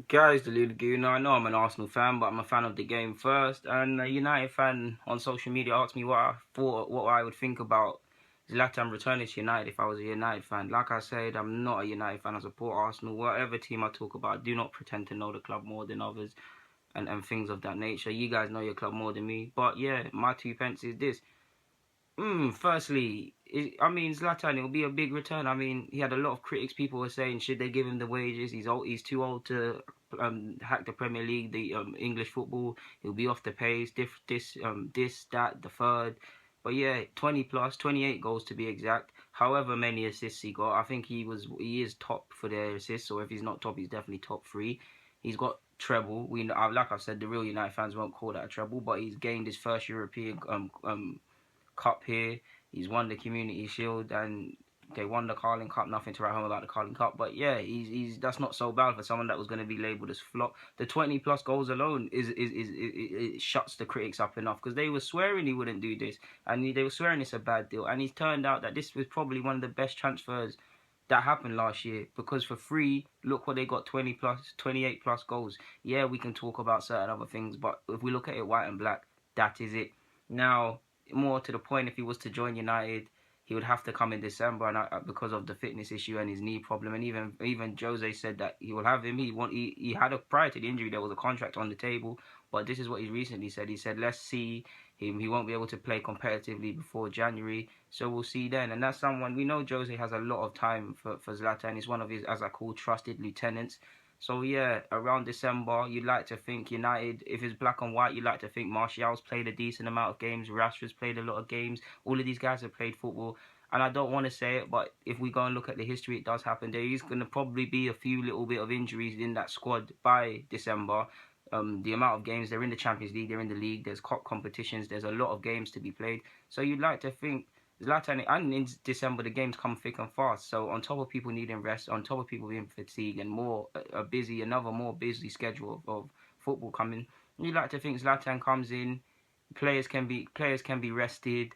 Guys, the Little Gooner. I know I'm an Arsenal fan, but I'm a fan of the game first. And a United fan on social media asked me what I would think about Zlatan returning to United if I was a United fan. Like I said, I'm not a United fan. I support Arsenal. Whatever team I talk about, I do not pretend to know the club more than others and things of that nature. You guys know your club more than me. But yeah, my two pence is this. Firstly, I mean Zlatan, it will be a big return. I mean, he had a lot of critics. People were saying, should they give him the wages? He's old. He's too old to hack the Premier League, the English football. He'll be off the pace. This, that, the third. But yeah, 20 plus, 28 goals to be exact. However many assists he got, I think he is top for the assists. Or if he's not top, he's definitely top three. He's got treble. Like I said, the real United fans won't call that a treble, but he's gained his first European Cup here. He's won the Community Shield and they won the Carling Cup. Nothing to write home about the Carling Cup, but yeah, he's that's not so bad for someone that was going to be labelled as flop. The 20 plus goals alone it shuts the critics up enough because they were swearing he wouldn't do this and they were swearing it's a bad deal, and he's turned out that this was probably one of the best transfers that happened last year because for free, look what they got, 20 plus, 28 plus goals. Yeah, we can talk about certain other things, but if we look at it white and black, that is it. Now, more to the point, if he was to join United, he would have to come in December, and because of the fitness issue and his knee problem, and even Jose said that he will have him. He had prior to the injury there was a contract on the table, but this is what he recently said. He said, let's see him. He won't be able to play competitively before January, so we'll see then. And that's someone we know. Jose has a lot of time for Zlatan. He's one of his, as I call, trusted lieutenants. So yeah, around December, you'd like to think United, if it's black and white, you'd like to think Martial's played a decent amount of games, Rashford's played a lot of games, all of these guys have played football. And I don't want to say it, but if we go and look at the history, it does happen. There is going to probably be a few little bit of injuries in that squad by December. The amount of games, they're in the Champions League, they're in the league, there's cup competitions, there's a lot of games to be played. So you'd like to think Zlatan, and in December the games come thick and fast. So on top of people needing rest, on top of people being fatigued and another more busy schedule of football coming, you like to think Zlatan comes in, players can be rested.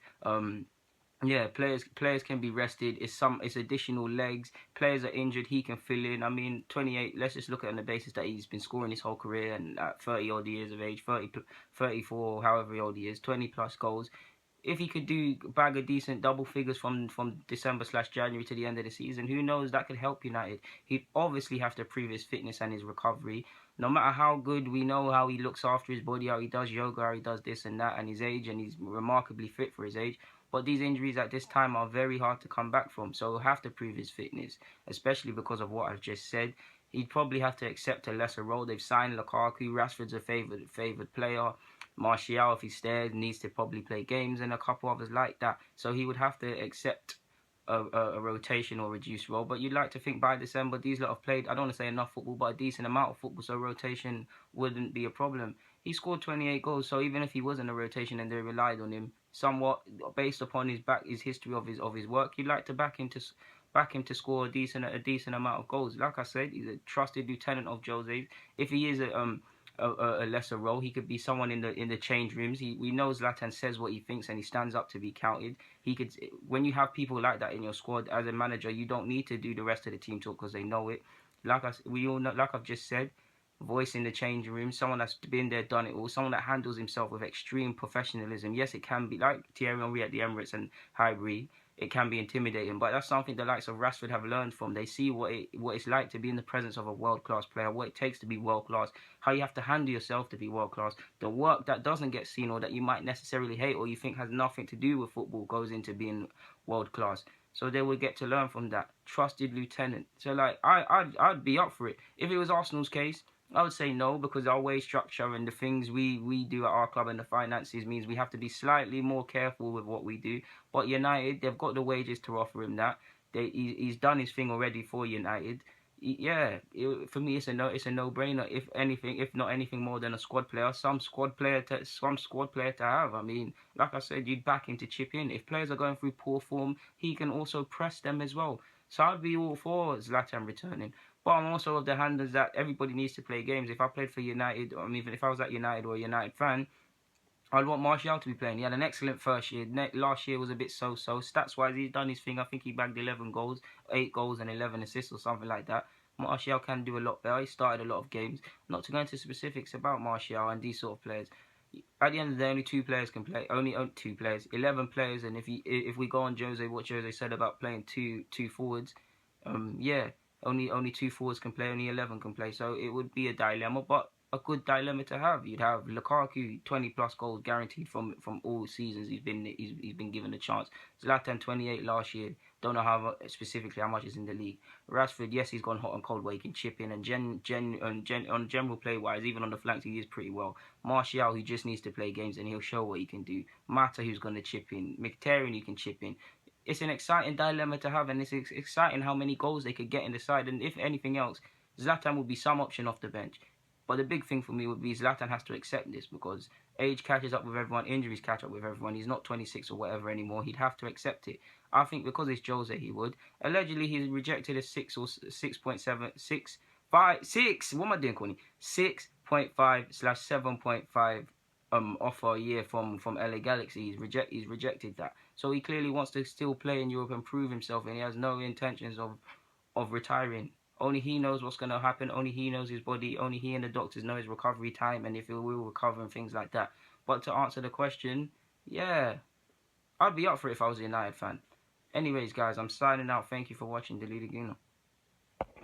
Yeah, players can be rested. It's additional legs. Players are injured, he can fill in. I mean, 28. Let's just look at it on the basis that he's been scoring his whole career and at 30 odd years of age, 34, however old he is, 20 plus goals. If he could bag a decent double figures from December/January to the end of the season, who knows, that could help United. He'd obviously have to prove his fitness and his recovery. No matter how good, we know how he looks after his body, how he does yoga, how he does this and that, and his age, and he's remarkably fit for his age. But these injuries at this time are very hard to come back from, so he'll have to prove his fitness, especially because of what I've just said. He'd probably have to accept a lesser role. They've signed Lukaku. Rashford's a favoured player. Martial, if he stays, needs to probably play games, and a couple others like that. So he would have to accept a rotation or reduced role. But you'd like to think by December these lot have played, I don't want to say enough football, but a decent amount of football, so rotation wouldn't be a problem. He scored 28 goals, so even if he was in a rotation and they relied on him somewhat based upon his history of his work, you'd like to back him to score a decent amount of goals. Like I said, he's a trusted lieutenant of Jose. If he is a lesser role, he could be someone in the change rooms. We know Zlatan says what he thinks and he stands up to be counted. He could, when you have people like that in your squad as a manager, you don't need to do the rest of the team talk because they know it. We all know, like I've just said, voice in the change room, someone that's been there, done it all, someone that handles himself with extreme professionalism. Yes, it can be like Thierry Henry at the Emirates and Highbury. It can be intimidating, but that's something the likes of Rashford have learned from. They see what it's like to be in the presence of a world-class player, what it takes to be world-class, how you have to handle yourself to be world-class. The work that doesn't get seen or that you might necessarily hate or you think has nothing to do with football goes into being world-class. So they will get to learn from that. Trusted lieutenant. So like I'd be up for it. If it was Arsenal's case, I would say no, because our wage structure and the things we do at our club and the finances means we have to be slightly more careful with what we do. But United, they've got the wages to offer him that. He's done his thing already for United. For me, it's a no-brainer. If anything, if not anything more than a squad player, some squad player to have. I mean, like I said, you'd back him to chip in. If players are going through poor form, he can also press them as well. So I'd be all for Zlatan returning. But I'm also of the hand that everybody needs to play games. If I played for United, or even if I was at United or a United fan, I'd want Martial to be playing. He had an excellent first year. Last year was a bit so-so. Stats-wise, he's done his thing. I think he bagged 11 goals, 8 goals and 11 assists or something like that. Martial can do a lot better. He started a lot of games. Not to go into specifics about Martial and these sort of players. At the end of the day, only two players can play. Only 2 players, 11 players. And if we go on Jose, what Jose said about playing two forwards, yeah, only 2 forwards can play. Only 11 can play. So it would be a dilemma, but a good dilemma to have. You'd have Lukaku 20+ goals guaranteed from all seasons he's been given a chance. Zlatan 28 last year. Don't know specifically how much is in the league. Rashford, yes, he's gone hot and cold where he can chip in, and on general play wise, even on the flanks, he is pretty well. Martial, who just needs to play games and he'll show what he can do. Mata, who's going to chip in. Mkhitaryan, who can chip in. It's an exciting dilemma to have, and it's exciting how many goals they could get in the side. And if anything else, Zlatan will be some option off the bench. But the big thing for me would be Zlatan has to accept this, because age catches up with everyone, injuries catch up with everyone. He's not 26 or whatever anymore. He'd have to accept it. I think because it's Jose, he would. Allegedly, he's rejected a 6.7, what am I doing, Corny? 6.5/7.5 offer a year from LA Galaxy. He's rejected that. So he clearly wants to still play in Europe and prove himself, and he has no intentions of retiring. Only he knows what's going to happen. Only he knows his body. Only he and the doctors know his recovery time and if he will recover and things like that. But to answer the question, yeah, I'd be up for it if I was a United fan. Anyways, guys, I'm signing out. Thank you for watching the Laguna.